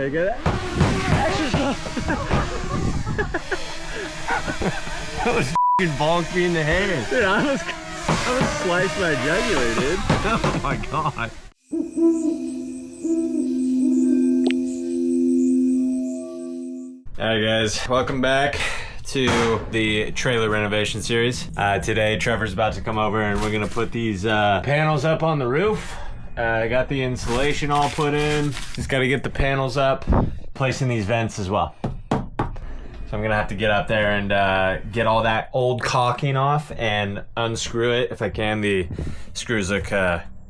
Okay, good. That was f***ing bonked me in the head. Dude, I almost sliced my jugular, dude. Oh my god. Alright guys, welcome back to the trailer renovation series. Today Trevor's about to come over and we're gonna put these panels up on the roof. I got the insulation all put in. Just gotta get the panels up, placing these vents as well. So I'm gonna have to get up there and get all that old caulking off and unscrew it if I can. The screws look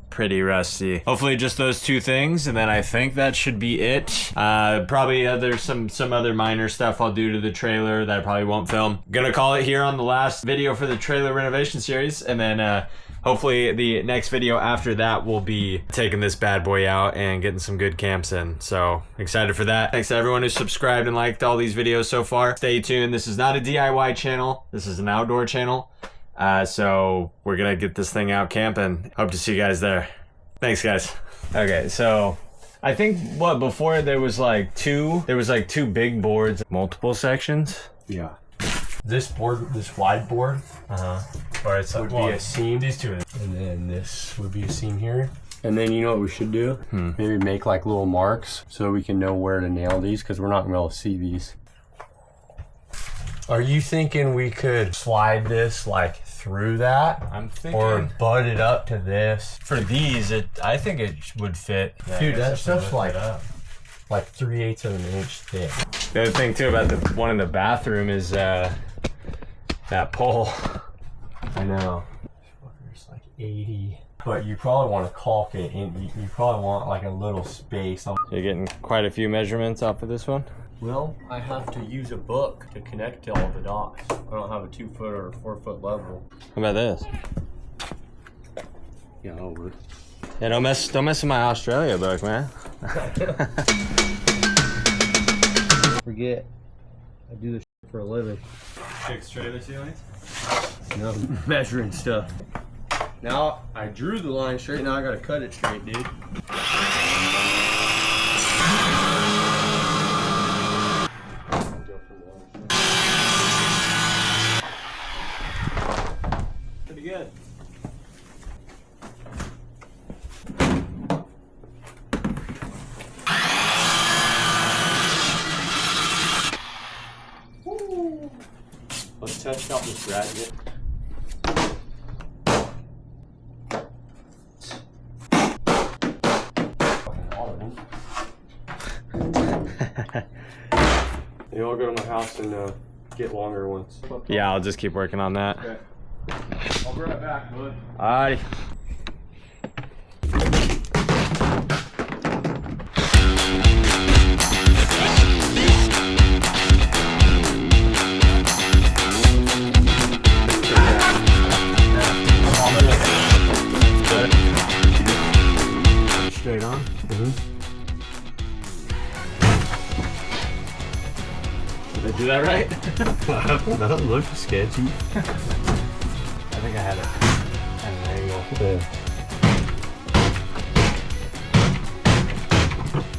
pretty rusty. Hopefully just those two things, and then I think that should be it. Probably there's some other minor stuff I'll do to the trailer that I probably won't film. Gonna call it here on the last video for the trailer renovation series, and then hopefully the next video after that will be taking this bad boy out and getting some good camps in. So excited for that. Thanks to everyone who subscribed and liked all these videos so far. Stay tuned. This is not a DIY channel. This is an outdoor channel. So we're gonna get this thing out camping. Hope to see you guys there. Thanks guys. Okay, so I think before there was like two big boards, multiple sections. Yeah. This board, this wide board, Or it's would be a seam. These two. And then this would be a seam here. And then you know what we should do? Maybe make like little marks so we can know where to nail these, because we're not gonna be able to see these. Are you thinking we could slide this like through that? I'm thinking. Or butt it up to this? For these, I think it would fit. Dude, that stuff's like 3/8 of an inch thick. The other thing too about the one in the bathroom is that pole. I know. It's like 80. But you probably want to caulk it, and you probably want like a little space. You're getting quite a few measurements off of this one. Well, I have to use a book to connect to all the dots. I don't have a 2-foot or 4-foot level. How about this? Yeah, over. Yeah, don't mess with my Australia book, man. Forget. I do this for a living. Fix trailer ceilings? No, measuring stuff. Now, I drew the line straight, now I gotta cut it straight, dude. Pretty good. Let's test out this bracket. You all go to my house and get longer ones. Yeah, I'll just keep working on that. Okay. I'll be right back, bud. Alrighty. Straight on? Did I do that right? That looked sketchy. I think I had it at an angle. Yeah.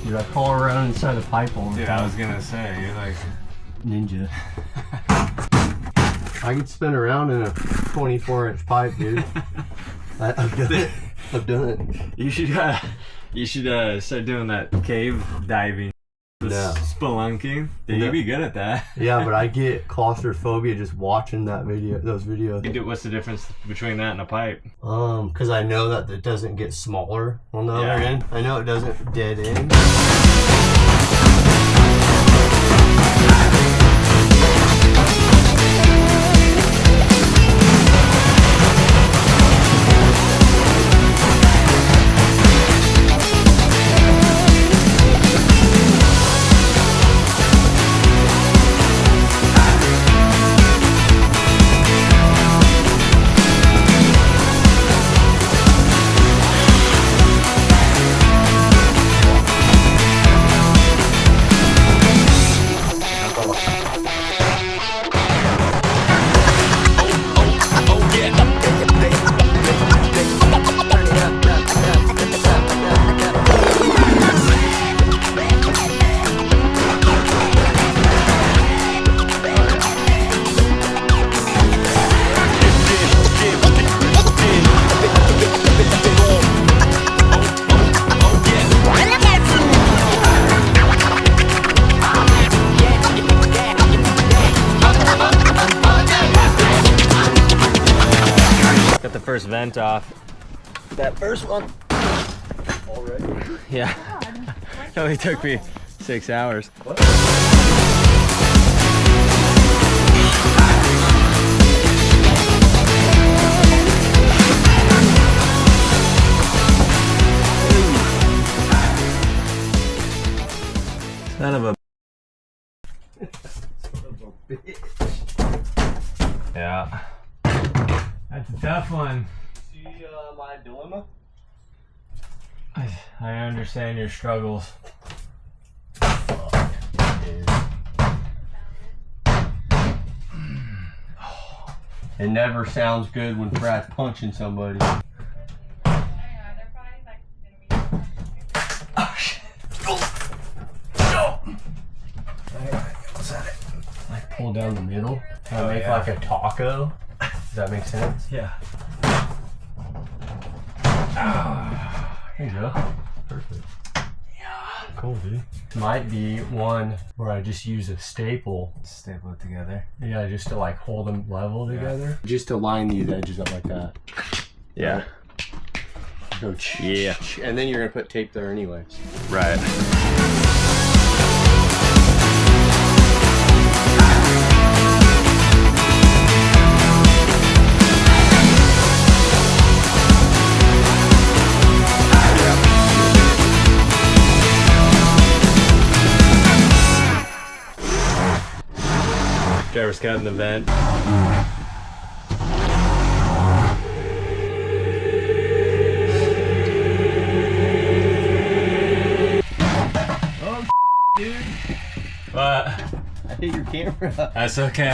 Dude, I call around inside the pipe all the Dude, time. I was gonna say, you're like... Ninja. I could spin around in a 24-inch pipe, dude. I've done it. I've done it. You should start doing that cave diving. No. Spelunking. Dude, No. you'd be good at that. Yeah, but I get claustrophobia just watching those videos. What's the difference between that and a pipe? Because I know that it doesn't get smaller on the other end. I know it doesn't dead end. vent off. That first one. Already? Yeah. It only took me 6 hours. What? Son of a bitch. yeah. That's a tough one. See my dilemma? I understand your struggles. It never sounds good when Brad's punching somebody. Oh shit. Like pull down the middle. Kind of make like a taco. Does that make sense? Yeah. There you go. Perfect. Yeah. Cool, dude. Might be one where I just use a staple. Staple it together. Yeah, just to like hold them level together. Just to line these edges up like that. Yeah. Go yeah. And then you're gonna put tape there anyways. Right. Trevor's cutting the vent. Oh, dude. But I hit your camera. that's okay.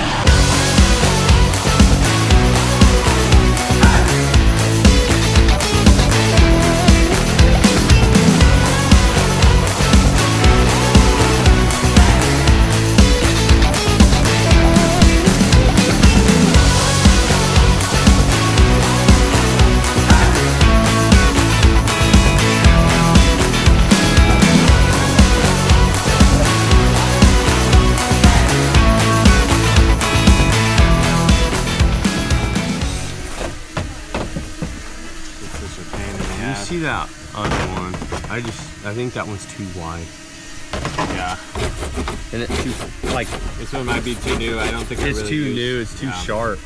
You see that other one? I think that one's too wide. Yeah. And it's too, like, This one might be too new. I don't think it's really too use- new, it's too sharp.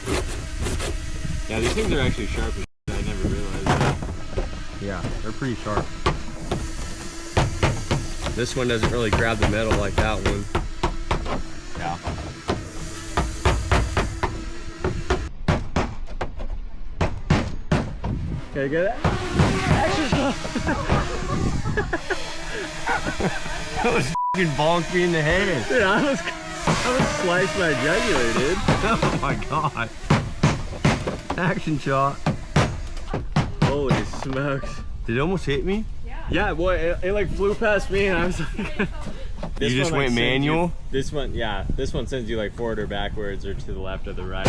Yeah, these things are actually sharp as I never realized that. Yeah, they're pretty sharp. This one doesn't really grab the metal like that one. Yeah. Can I get it? That was f***ing bonked me in the head. Dude, I was sliced my jugular, dude. Oh my god. Action shot. Holy smokes. Did it almost hit me? Yeah, boy, it like flew past me and I was like... You just went manual? This one, yeah. This one sends you like forward or backwards or to the left or the right.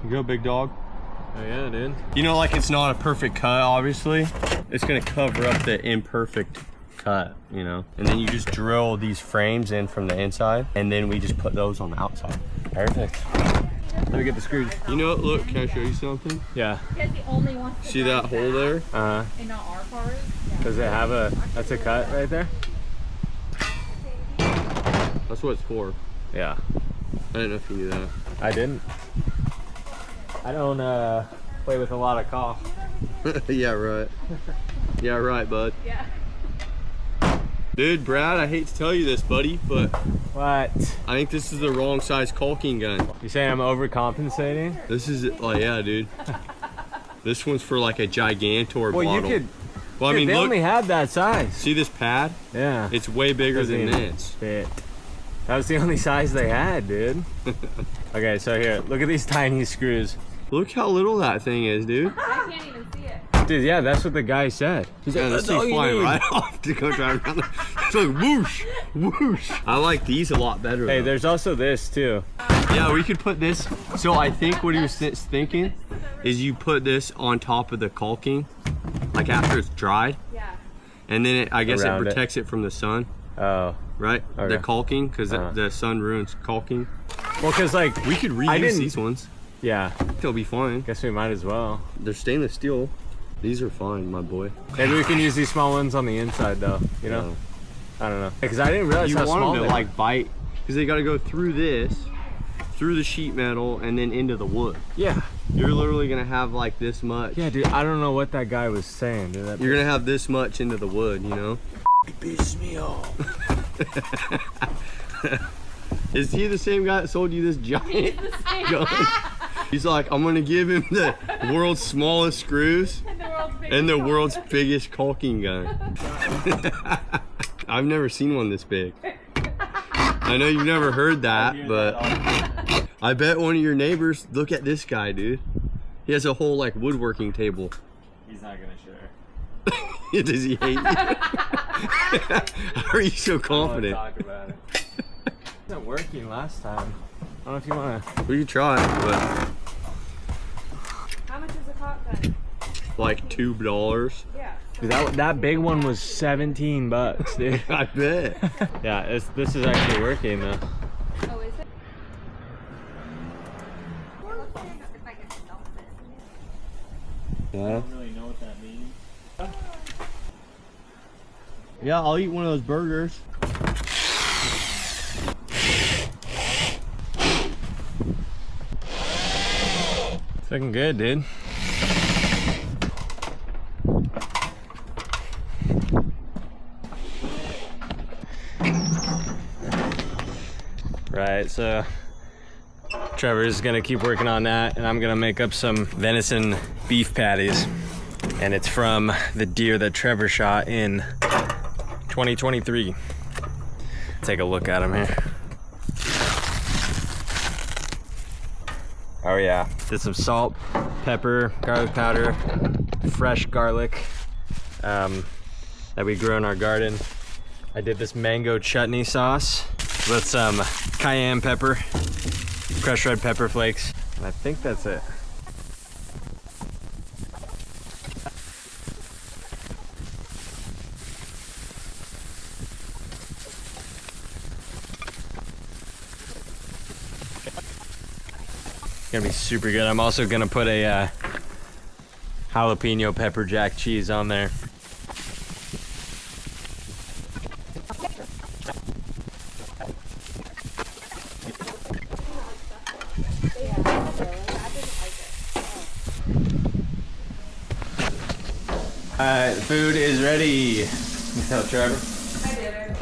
Go, big dog. Oh yeah, dude. You know, like it's not a perfect cut, obviously. It's gonna cover up the imperfect cut, you know? And then you just drill these frames in from the inside, and then we just put those on the outside. Perfect. Let me get the screws. You know what, look, can I show you something? Yeah. Because the only one. See that hole there? Uh-huh. And not our cars. Does it have a, that's a cut right there? That's what it's for. Yeah. I didn't know if you knew that. I didn't. I don't play with a lot of cough. Yeah, right. Yeah, right, bud. Yeah. Dude, Brad, I hate to tell you this, buddy, but What? I think this is the wrong size caulking gun. You saying I'm overcompensating? This is, like, yeah, dude. This one's for like a Gigantor Well, bottle. you could. Well, I Dude, mean, they look, only had that size. see this pad? Yeah. It's way bigger Doesn't than even this. fit. That was the only size they had, dude. Okay, so here, look at these tiny screws. Look how little that thing is, dude. I can't even see it. Dude, yeah, that's what the guy said. He's Yeah, like, this that's all thing's you flying need. right off to go drive around. It's like whoosh, Whoosh. I like these a lot better. Hey, though. there's also this too. Yeah, we could put this. So I think what he was thinking is you put this on top of the caulking, like after it's dried, Yeah. and then I guess it Around it. protects it from the sun, Oh. right? Okay. The caulking, because Uh-huh. the sun ruins caulking. Well, cause like, We could I reuse didn't- these ones. yeah, They'll be fine. guess we might as well. They're stainless steel. These are fine, my boy. Maybe we can use these small ones on the inside though, you know? I don't know. Because I didn't realize You how want small them they to were. like bite, because they got to go through this, through the sheet metal, and then into the wood. Yeah. You're literally gonna have like this much. Yeah, dude, I don't know what that guy was saying, dude. That You're gonna have this much into the wood, you know? pissed me off. Is he the same guy that sold you this giant gun? He's like, I'm gonna give him the world's smallest screws and the world's biggest caulking gun. I've never seen one this big. I know you've never heard that, but I bet one of your neighbors, look at this guy, dude. He has a whole like woodworking table. He's not gonna share. Does he hate you? How are you so confident? Talk about it. It wasn't working last time. I don't know if you wanna. We could try, but How much is a caulk gun? like $2. Yeah. Dude, that big one was 17 bucks, dude. I bet. Yeah, this is actually working though. Oh, is it? Yeah. really know what that means. Yeah, I'll eat one of those burgers. It's looking good, dude. Right, so Trevor's gonna keep working on that, and I'm gonna make up some venison beef patties. And it's from the deer that Trevor shot in 2023. Take a look at him here. Oh yeah, did some salt, pepper, garlic powder, fresh garlic that we grow in our garden. I did this mango chutney sauce with some cayenne pepper, crushed red pepper flakes, and I think that's it. Gonna be super good. I'm also gonna put a jalapeno pepper jack cheese on there. Alright, the food is ready. You tell Trevor. I did it.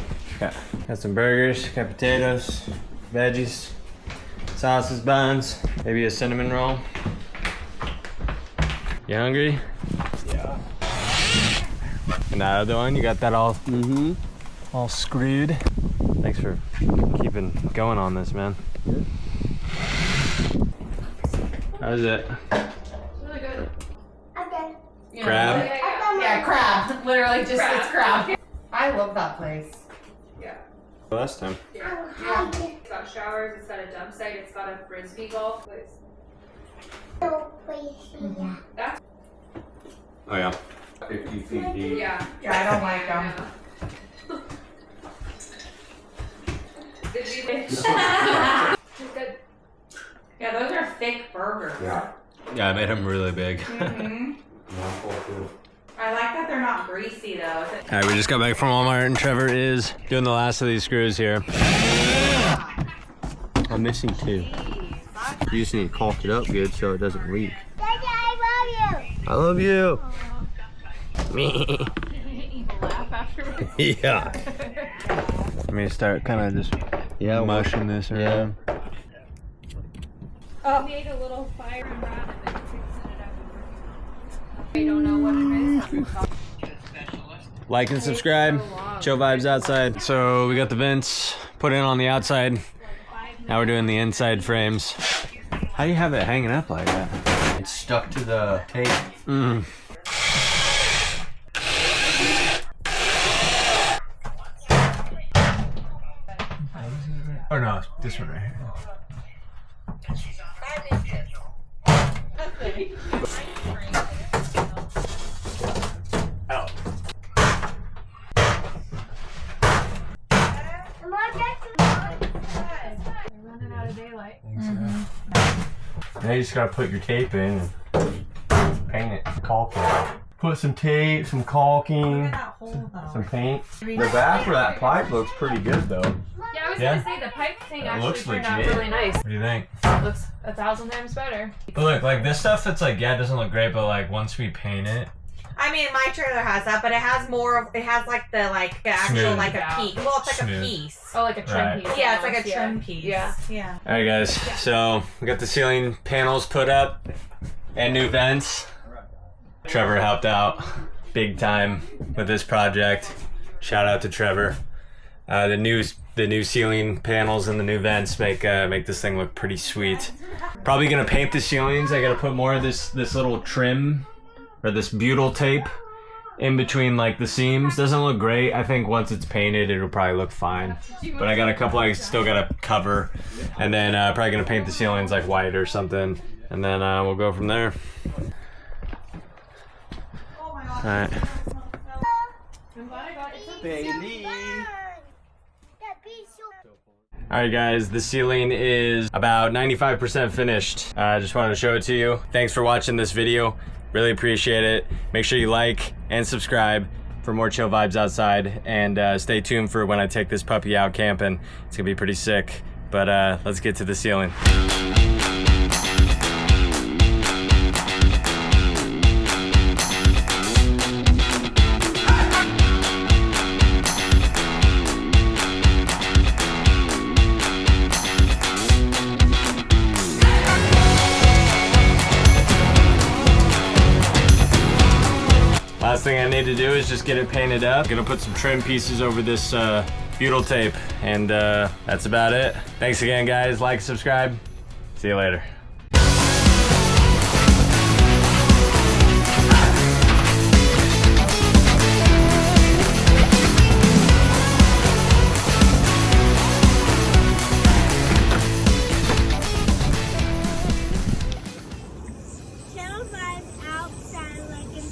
Got some burgers, got potatoes, veggies, sauces, buns, maybe a cinnamon roll. You hungry? Yeah. And that other one, you got that all all screwed. Thanks for keeping going on this, man. How is it? Really good. Crab? Yeah, crab. Literally just it's crab. I love that place. Last time. Yeah. It's got showers, it's got a dump site, it's got a frisbee golf place. That's, Oh yeah. 50 feet deep. yeah. Yeah, I don't like them. Did you It's good. Yeah, those are thick burgers. Yeah. Yeah, I made them really big. I like that they're not greasy though. Alright, we just got back from Walmart and Trevor is doing the last of these screws here. I'm missing 2. You just need to caulk it up good so it doesn't leak. Daddy, I I love you. Me. Laugh afterwards. Yeah. Let me start kind of just mushing this around. Oh. We made a little fire and wrap and then fixing it up. I don't know what it is. Like and subscribe. Chill vibes outside. So we got the vents put in on the outside. Now we're doing the inside frames. How do you have it hanging up like that? It's stuck to the tape. this one right here. Oh. We're running out of daylight. Now you just gotta put your tape in and paint it, caulk it. Put some tape, some caulking, some paint. The back where that pipe looks pretty good though. Yeah, I was Yeah. gonna say the pipe thing It actually looks turned out legit. really nice. What do you think? Looks 1,000 times better. But look, like this stuff that's like, yeah, it doesn't look great, but like once we paint it, I mean, my trailer has that, but it has more of, it has like the actual Smooth. like a piece. Well, it's like Smooth. a piece. Oh, like a trim Right. piece. Yeah, it's like a almost, trim piece. Yeah. Yeah. all right, guys. So we got the ceiling panels put up and new vents. Trevor helped out big time with this project. Shout out to Trevor. The new ceiling panels and the new vents make this thing look pretty sweet. Probably gonna paint the ceilings. I gotta put more of this little trim or this butyl tape in between like the seams. Doesn't look great. I think once it's painted, it'll probably look fine. But I got a couple I still gotta cover, and then probably gonna paint the ceilings like white or something, and then we'll go from there. All right. Alright guys, the ceiling is about 95% finished. I just wanted to show it to you. Thanks for watching this video. Really appreciate it. Make sure you like and subscribe for more chill vibes outside, and stay tuned for when I take this puppy out camping. It's gonna be pretty sick. But let's get to the ceiling. Last thing I need to do is just get it painted up. Gonna put some trim pieces over this butyl tape, and that's about it. Thanks again, guys. Like, subscribe. See you later. Chill vibes outside like in